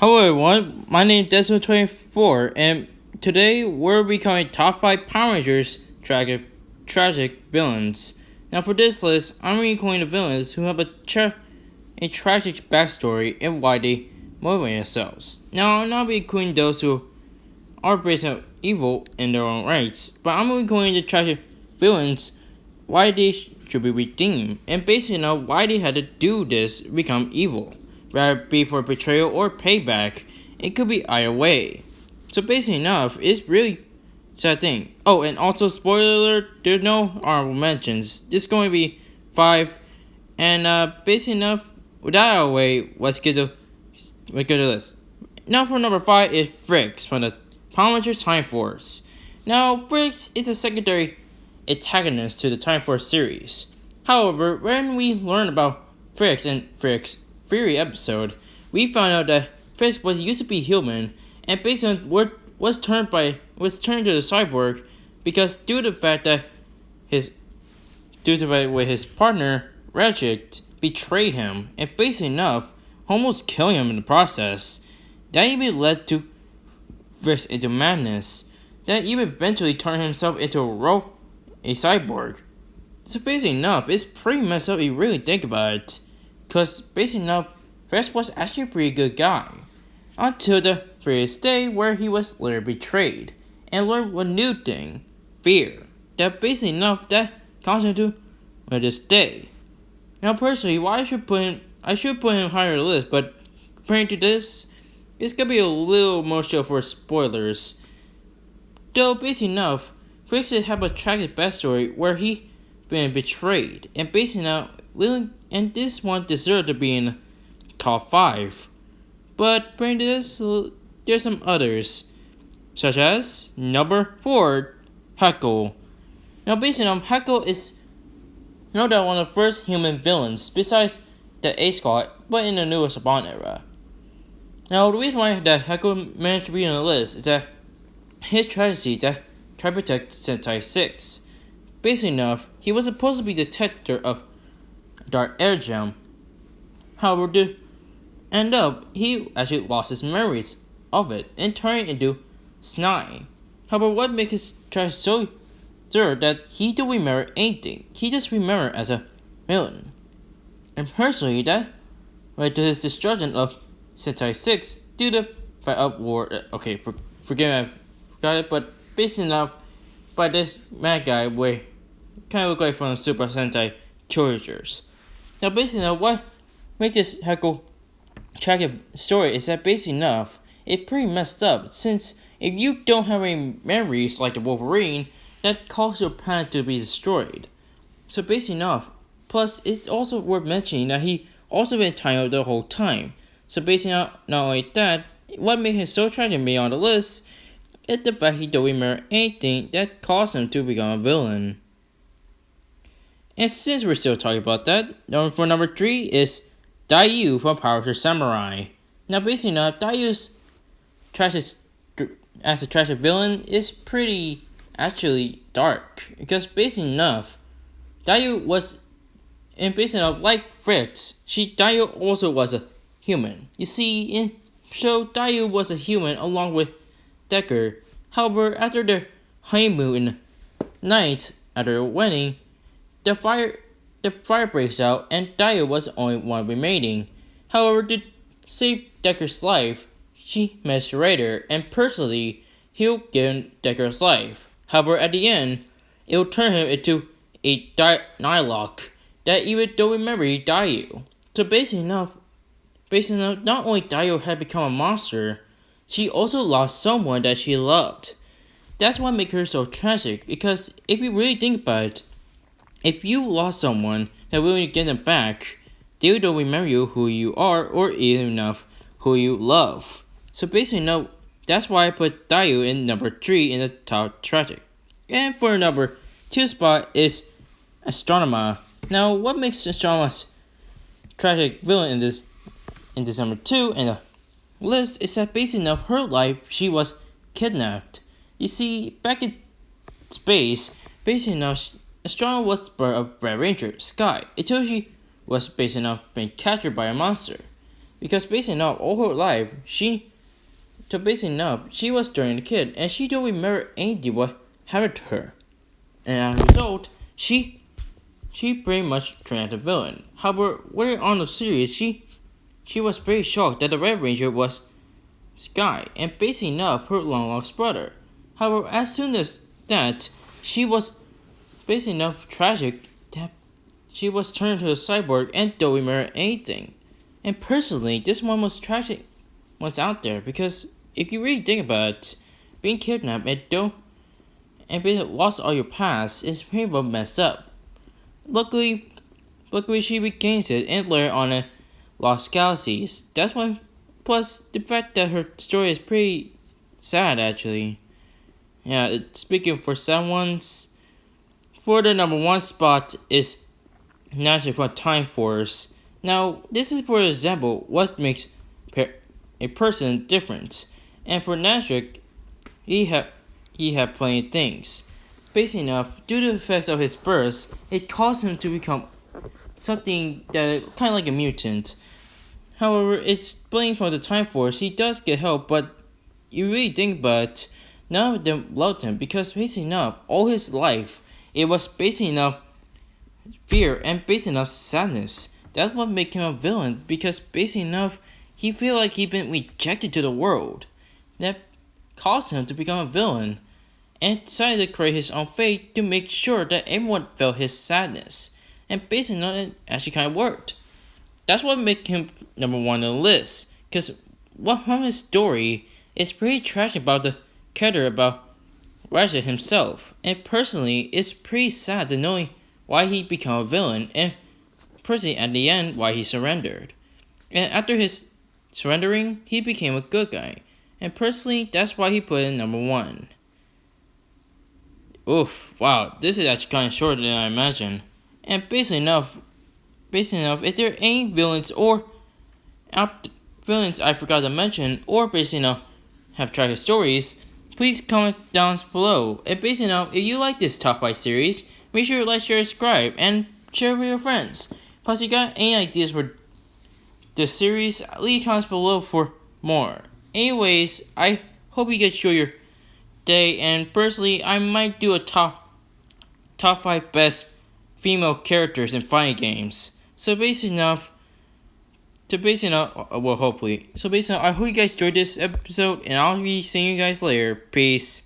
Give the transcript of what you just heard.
Hello everyone, my name is Desmond24 and today we're becoming top 5 Power Rangers tragic villains. Now for this list, I'm recalling the villains who have a tragic backstory and why they motivate themselves. Now I'm not including those who are based on evil in their own rights, but I'm recalling the tragic villains why they should be redeemed and basically on why they had to do this become evil. Whether it be for betrayal or payback, it could be either way. So basically enough, it's really sad thing. Oh, and also spoiler alert, there's no honorable mentions. This is going to be 5. And basically enough, with that out of the way, let's get to the list. Now for number 5 is Fricks from the Power Rangers Time Force. Now Fricks is a secondary antagonist to the Time Force series. However, when we learn about Fricks and Fricks Fury episode, we found out that Fricks was used to be human and based on what was turned to the cyborg because due to the fact that his partner Ratchet betrayed him and basically enough almost killing him in the process. That even led to Fricks into madness. That even eventually turned himself into a cyborg. So basically enough, it's pretty messed up if you really think about it. Cause basically enough, Fricks was actually a pretty good guy. Until the previous day where he was later betrayed. And learned one new thing. Fear. That basically enough that caused him to this day. Now personally, I should put him higher on the list, but comparing to this, it's gonna be a little more show for spoilers. Though basically enough, Fricks did have a tragic backstory where he been betrayed, and basically enough, and this one deserved to be in top 5. But comparing to this, there's some others, such as number 4, Heckle. Now basically enough, Heckle is no doubt one of the first human villains besides the A-Squad, but in the newest Bond era. Now the reason why that Heckle managed to be on the list is that his tragedy that tried to protect Sentai 6. Basically enough, he was supposed to be the detector of Dark Air Gem. However, to end up, he actually lost his memories of it and turned into Snai. However, what makes his tragedy so sure that he don't remember anything. He just remembered as a villain. And personally, that led to his destruction of Sentai 6 due to fight up war. Forgive me, I forgot it, but basically enough, by this mad guy where kind of look like from Super Sentai Chargers. Now, basically enough, what makes this Heckle tragic story is that basically enough, it's pretty messed up since if you don't have any memories like the Wolverine, that causes your planet to be destroyed. So basically enough, plus it's also worth mentioning that he also been tired the whole time. So basically not only that, what made him so tragic to be on the list is the fact he don't remember anything that caused him to become a villain. And since we're still talking about that, number 3 is Dayu from Power Rangers Samurai. Now basically enough, Dayu's as a tragic villain is pretty actually dark because basically enough, Dayu was, and basically enough, like Fricks, Dayu also was a human. You see, in show Dayu was a human along with Decker. However, after their honeymoon in the night after their wedding, the fire breaks out and Dayu was the only one remaining. However, to save Decker's life, she met Shredder and personally he'll give Decker's life. However, at the end, it will turn him into a Nylok that even don't remember Dayu. So basically enough, not only Dayu had become a monster, she also lost someone that she loved. That's what makes her so tragic, because if you really think about it, if you lost someone and when you get them back, they don't remember you who you are or even enough who you love. So basically that's why I put Dayu in number 3 in the top tragic. And for number 2 spot is Astronomer. Now what makes Astronomer's tragic villain in this number 2 in the list is that basically enough her life she was kidnapped. You see, back in space, basically enough Astronomer was part of Red Ranger Sky until she was basically enough being captured by a monster. Because basically enough, all her life, she was during a kid, and she don't remember anything what happened to her. And as a result, she pretty much turned into a villain. However, later on in the series, she was very shocked that the Red Ranger was Sky, and basically enough, her long lost brother. However, as soon as that, she was basically enough tragic that she was turned into a cyborg and don't remember anything. And personally, this one was tragic was out there because if you really think about it, being kidnapped and being lost all your past is pretty much messed up. Luckily she regains it and later on in Lost Galaxies. That's why. Plus the fact that her story is pretty sad actually. Yeah, speaking for sad ones, for the number one spot is naturally for Time Force. Now this is for example what makes a person different, and for Natrick, he had plenty of things. Basically enough, due to the effects of his birth, it caused him to become something that kind of like a mutant. However, it's blamed from the Time Force. He does get help, but you really think about it, none of them loved him because basically enough, all his life, it was basically enough fear and basically enough sadness. That's what made him a villain because basically enough, he feel like he'd been rejected to the world. That caused him to become a villain and decided to create his own fate to make sure that everyone felt his sadness. And basically enough, it actually kind of worked. That's what made him number one on the list. Because what from his story is pretty tragic about the character about Ratchet himself. And personally, it's pretty sad to knowing why he became a villain and personally at the end why he surrendered. And after his surrendering, he became a good guy. And personally, that's why he put in number one. Oof, wow, this is actually kind of shorter than I imagined. And basically enough, if there are any villains or villains I forgot to mention, or basically enough have tragic stories, please comment down below. And basically enough, if you like this top 5 series, make sure to like, share, subscribe, and share with your friends. Plus, if you got any ideas for the series, leave comments below for more. Anyways, I hope you get through your day, and personally, I might do a top 5 best female characters in fighting games. So basically enough, well hopefully. So basically enough, I hope you guys enjoyed this episode, and I'll be seeing you guys later. Peace.